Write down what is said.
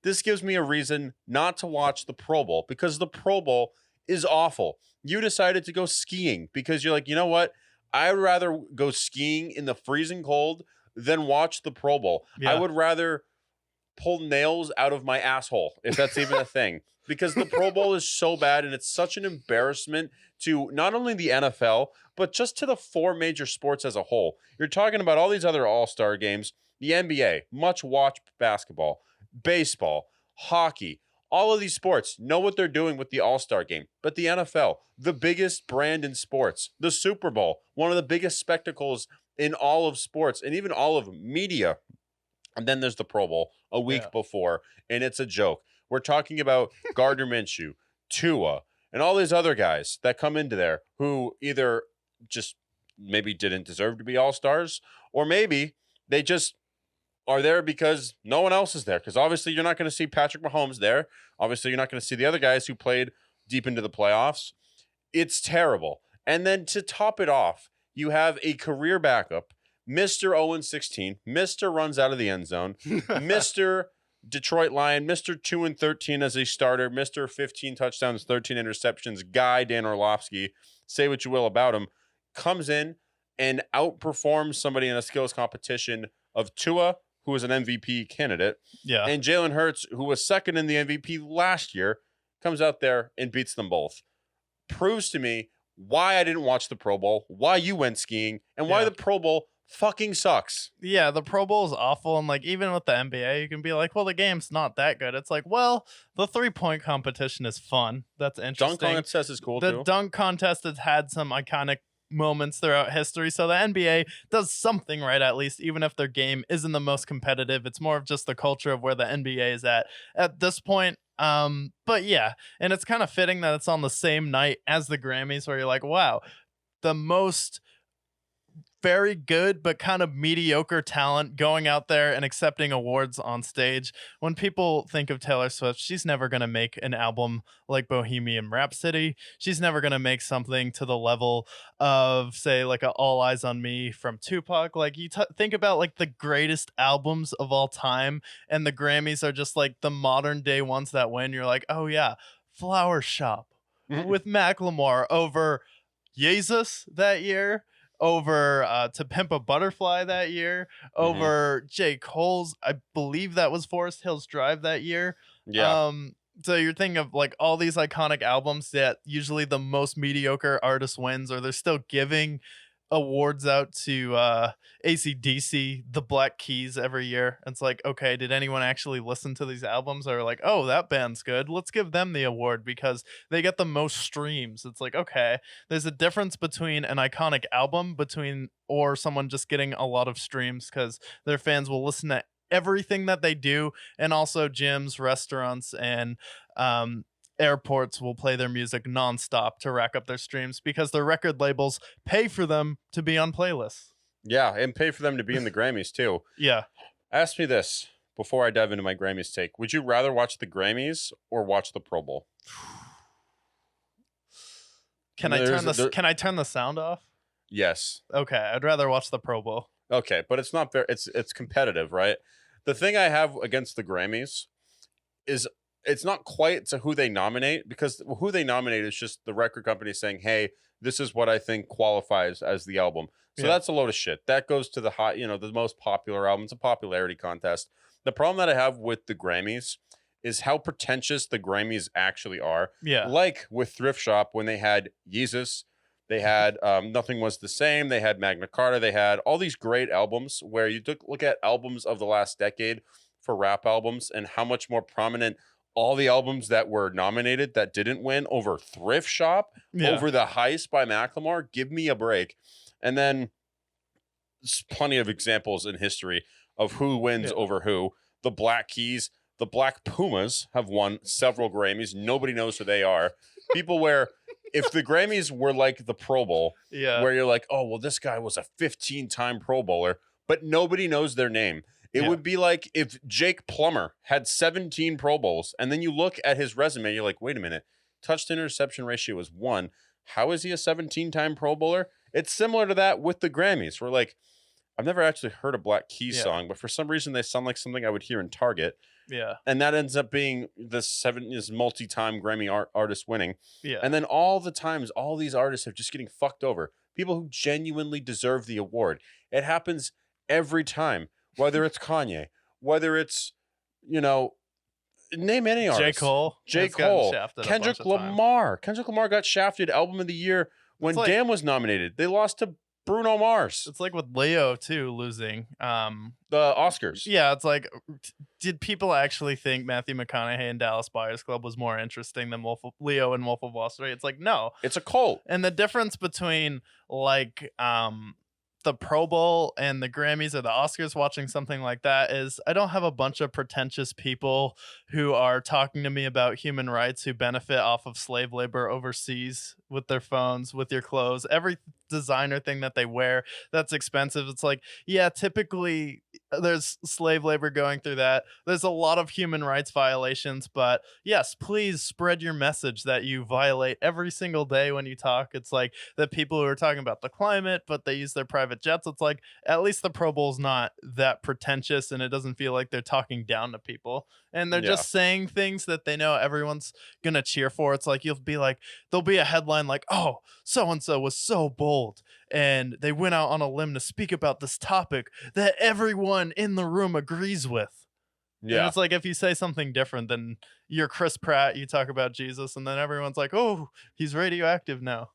this gives me a reason not to watch the Pro Bowl because the Pro Bowl is awful. You decided to go skiing because you're like, you know what? I'd rather go skiing in the freezing cold than watch the Pro Bowl. I Yeah. would rather pull nails out of my asshole, if that's even a thing, because the Pro Bowl is so bad and it's such an embarrassment to not only the NFL, but just to the four major sports as a whole. You're talking about all these other all-star games, the NBA, much watched basketball, baseball, hockey, all of these sports know what they're doing with the all-star game. But the NFL, the biggest brand in sports, the Super Bowl, one of the biggest spectacles in all of sports and even all of media. And then there's the Pro Bowl a week before, and it's a joke. We're talking about Gardner Minshew, Tua, and all these other guys that come into there who either just maybe didn't deserve to be all-stars, or maybe they just are there because no one else is there. Because obviously you're not going to see Patrick Mahomes there. Obviously you're not going to see the other guys who played deep into the playoffs. It's terrible. And then to top it off, you have a career backup, Mr. 0-16, Mr. runs out of the end zone, Mr. Detroit Lion, Mr. 2-13 as a starter, Mr. 15 touchdowns, 13 interceptions, guy Dan Orlovsky, say what you will about him, comes in and outperforms somebody in a skills competition of Tua, who was an MVP candidate, and Jalen Hurts, who was second in the MVP last year, comes out there and beats them both. Proves to me why I didn't watch the Pro Bowl, why you went skiing, and why the Pro Bowl fucking sucks. Yeah, the Pro Bowl is awful. And like, even with the NBA, you can be like, well, the game's not that good. It's like, well, the 3-point competition is fun. That's interesting. Dunk contest is cool too. The dunk contest has had some iconic moments throughout history. So the NBA does something right, at least, even if their game isn't the most competitive. It's more of just the culture of where the NBA is at this point. But yeah, and it's kind of fitting that it's on the same night as the Grammys, where you're like, wow, the most very good but kind of mediocre talent going out there and accepting awards on stage. When people think of Taylor Swift, she's never going to make an album like Bohemian Rhapsody. She's never going to make something to the level of, say, like a All Eyes on Me from Tupac. Like, you think about like the greatest albums of all time, and the Grammys are just like the modern day ones that win. You're like, oh yeah, Flower Shop with Macklemore over Jesus that year, over To Pimp a Butterfly that year, over J. Cole's, I believe that was Forest Hills Drive that year. Yeah. So you're thinking of like all these iconic albums that usually the most mediocre artist wins, or they're still giving awards out to AC/DC, the Black Keys every year. It's like, okay, did anyone actually listen to these albums? Or like, oh, that band's good, let's give them the award because they get the most streams. It's like, okay, there's a difference between an iconic album or someone just getting a lot of streams because their fans will listen to everything that they do, and also gyms, restaurants, and airports will play their music nonstop to rack up their streams because their record labels pay for them to be on playlists. Yeah, and pay for them to be in the Grammys too. Yeah. Ask me this before I dive into my Grammys take. Would you rather watch the Grammys or watch the Pro Bowl? Can I turn the sound off? Yes. Okay, I'd rather watch the Pro Bowl. Okay, but it's not fair. It's competitive, right? The thing I have against the Grammys is it's not quite to who they nominate, because who they nominate is just the record company saying, hey, this is what I think qualifies as the album. So that's a load of shit. That goes to the hot, the most popular album. It's a popularity contest. The problem that I have with the Grammys is how pretentious the Grammys actually are. Yeah. Like with Thrift Shop, when they had Yeezus, they had Nothing Was the Same, they had Magna Carta, they had all these great albums where you look at albums of the last decade for rap albums and how much more prominent all the albums that were nominated that didn't win over Thrift Shop, over The Heist by Macklemore. Give me a break. And then there's plenty of examples in history of who wins over who. The Black Keys, the Black Pumas have won several Grammys. Nobody knows who they are. People where if the Grammys were like the Pro Bowl, where you're like, oh, well, this guy was a 15-time Pro Bowler, but nobody knows their name. It would be like if Jake Plummer had 17 Pro Bowls, and then you look at his resume, you're like, wait a minute, touch to interception ratio is 1. How is he a 17-time Pro Bowler? It's similar to that with the Grammys. We're like, I've never actually heard a Black Keys song, but for some reason they sound like something I would hear in Target. Yeah. And that ends up being this multi-time Grammy artist winning. Yeah. And then all the times, all these artists are just getting fucked over. People who genuinely deserve the award. It happens every time, whether it's Kanye, whether it's, name any J. artist. Cole. J. has gotten Cole. shafted a Kendrick bunch of times. Lamar. Kendrick Lamar got shafted Album of the Year when like- Damn was nominated. They lost to Bruno Mars. It's like with Leo too losing. The Oscars. Yeah, it's like, did people actually think Matthew McConaughey and Dallas Buyers Club was more interesting than Leo and Wolf of Wall Street? It's like, no. It's a cult. And the difference between like the Pro Bowl and the Grammys or the Oscars, watching something like that, is I don't have a bunch of pretentious people who are talking to me about human rights who benefit off of slave labor overseas with their phones, with your clothes, every designer thing that they wear that's expensive. It's like, yeah, typically there's slave labor going through that. There's a lot of human rights violations, but yes, please spread your message that you violate every single day when you talk. It's like the people who are talking about the climate, but they use their private jets. It's like, at least the Pro Bowl's not that pretentious and it doesn't feel like they're talking down to people. And they're just saying things that they know everyone's going to cheer for. It's like, you'll be like, there'll be a headline like, oh, so-and-so was so bold and they went out on a limb to speak about this topic that everyone in the room agrees with. Yeah. And it's like, if you say something different, then you're Chris Pratt, you talk about Jesus, and then everyone's like, oh, he's radioactive now.